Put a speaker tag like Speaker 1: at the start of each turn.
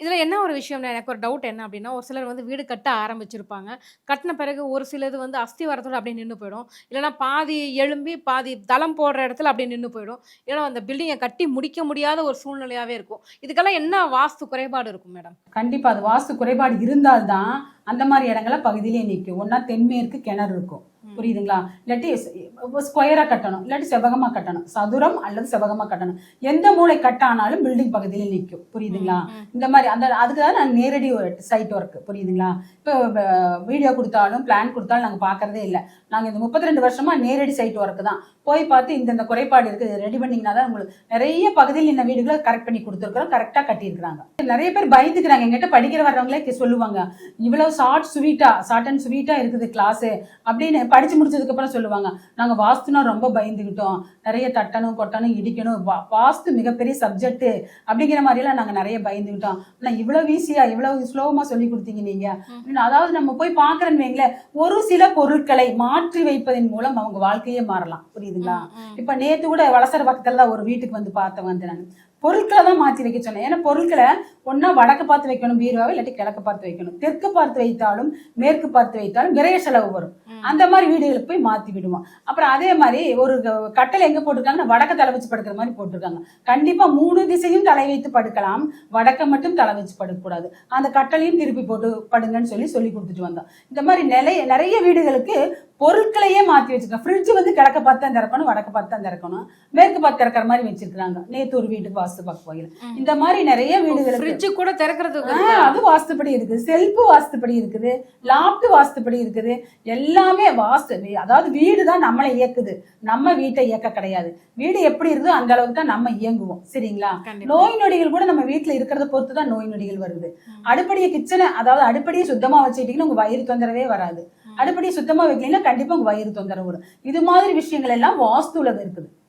Speaker 1: இதுல என்ன ஒரு விஷயம்னா, எனக்கு ஒரு டவுட் என்ன அப்டின்னா, ஒரு சிலர் வந்து வீடு கட்ட ஆரம்பிச்சிருப்பாங்க. கட்டுன பிறகு ஒரு சிலது வந்து அஸ்திவாரத்தோட அப்டியே நின்னு போயிடும். இல்லன்னா பாதி எழும்பி, பாதி தளம் போடுற இடத்துல அப்டியே நின்னு போயிடும். இல்லன்னா அந்த பில்டிங்க கட்டி முடிக்க முடியாத ஒரு சூழ்நிலையாவே இருக்கும். இதுக்கெல்லாம் என்ன வாஸ்து குறைபாடு இருக்கும் மேடம்?
Speaker 2: கண்டிப்பா அது வாஸ்து குறைபாடு இருந்தால் தான் அந்த மாதிரி இடங்கள பகுதியிலே நிற்கும். ஒன்னா தென்மேற்கு கிணறு இருக்கும்,
Speaker 1: ம்.
Speaker 2: புரியுதுங்களா? இல்லாட்டி ஸ்கொயரா கட்டணும், இல்லாட்டி செவ்வகமா கட்டணும், சதுரம் அல்லது செவ்வகமா கட்டணும். எந்த மூளை கட்டானாலும் பில்டிங் பகுதியில நிற்கும், புரியுதுங்களா?
Speaker 1: ம், ம்.
Speaker 2: இந்த மாதிரி அந்த அதுக்கு தான் நான் நேரடி சைட் ஒர்க், புரியுதுங்களா? இப்போ வீடியோ கொடுத்தாலும் பிளான் கொடுத்தாலும் நாங்கள் பார்க்கறதே இல்லை. நாங்கள் இந்த 32 வருஷமா நேரடி சைட் ஒர்க் தான் போய் பார்த்து இந்த குறைபாடு இருக்கு, ரெடி பண்ணீங்கன்னா தான் உங்களுக்கு நிறைய பகுதியில் இந்த வீடுகளை கரெக்ட் பண்ணி கொடுத்துருக்குறோம், கரெக்டாக கட்டியிருக்கிறாங்க. நிறைய பேர் பயந்துக்கிறாங்க, எங்கிட்ட படிக்கிற வர்றவங்களே சொல்லுவாங்க, இவ்வளவு ஷார்ட் அண்ட் ஸ்வீட்டா இருக்குது கிளாஸ் அப்படின்னு படிச்சு முடிச்சதுக்கு அப்புறம் சொல்லுவாங்க, நாங்க வாஸ்துனா ரொம்ப பயந்துகிட்டோம், நிறைய தட்டணும் கொட்டணும் இடிக்கணும், வாஸ்து மிகப்பெரிய சப்ஜெக்ட் அப்படிங்கிற மாதிரி எல்லாம் நாங்க நிறைய பயந்துகிட்டோம். ஆனா இவ்வளவு ஈஸியா இவ்வளவு ஸ்லோவமா சொல்லி கொடுத்தீங்க நீங்க. அதாவது நம்ம போய் பாக்குறேன்னு வைங்களேன், ஒரு சில பொருட்களை மாற்றி வைப்பதன் மூலம் அவங்க வாழ்க்கையே மாறலாம், புரியுதுங்களா? இப்ப நேத்து கூட வளசர பக்கத்துல ஒரு வீட்டுக்கு வந்து பார்த்தேன் நான், பொருட்களை தான் மாற்றி வைக்க சொன்னேன். ஏன்னா பொருட்களை ஒன்னா வடக்கு பார்த்து வைக்கணும் பீரோவை, இல்லாட்டி கிழக்கு பார்த்து வைக்கணும். தெற்கு பார்த்து வைத்தாலும் மேற்கு பார்த்து வைத்தாலும் விரைய செலவு வரும். அந்த மாதிரி வீடுகளுக்கு போய் மாற்றி விடுவோம். அப்புறம் அதே மாதிரி ஒரு கட்டளை எங்க போட்டிருக்காங்கன்னா வடக்க தலை வச்சு படுக்கிற மாதிரி போட்டிருக்காங்க. கண்டிப்பா 3 திசையும் தலை வைத்து படுக்கலாம், வடக்க மட்டும் தலை வச்சு படுக்கக்கூடாது. அந்த கட்டளையும் திருப்பி போட்டு படுங்கன்னு சொல்லி கொடுத்துட்டு வந்தோம். இந்த மாதிரி நிறைய வீடுகளுக்கு பொருட்களையே மாற்றி வச்சிருக்காங்க. ஃப்ரிட்ஜ் வந்து கிழக்க பார்த்து தான் திறக்கணும், வடக்க பார்த்து தான் திறக்கணும், மேற்கு பார்த்து திறக்கிற மாதிரி வச்சிருக்காங்க. நேத்து ஒரு வீட்டுக்கு வாஸ்து பார்க்க போகல. இந்த மாதிரி நிறைய வீடுகளுக்கு
Speaker 1: கூட திறக்கிறது
Speaker 2: அது வாஸ்துப்படி இருக்குது, செல்ஃபு வாஸ்துப்படி இருக்குது, லாப்ட் வாஸ்துப்படி இருக்குது, எல்லாமே வாஸ்து. அதாவது வீடு தான் நம்மளை இயக்குது, நம்ம வீட்டை இயக்க கிடையாது. வீடு எப்படி இருக்குதோ அந்த அளவுக்கு தான் நம்ம இயங்குவோம், சரிங்களா? நோய் நொடிகள் கூட நம்ம வீட்டுல இருக்கிறத பொறுத்து தான் நோய் நொடிகள் வருது. அடுப்படியை கிச்சனை, அதாவது அடுப்படியை சுத்தமா வச்சுக்கிட்டீங்கன்னா உங்க வயிறு தொந்தரவே வராது. அடுப்படியை சுத்தமா வைக்கலீங்கன்னா கண்டிப்பா உங்க வயிறு தொந்தரவு வரும். இது மாதிரி விஷயங்கள் எல்லாம் வாஸ்துல இருக்குது.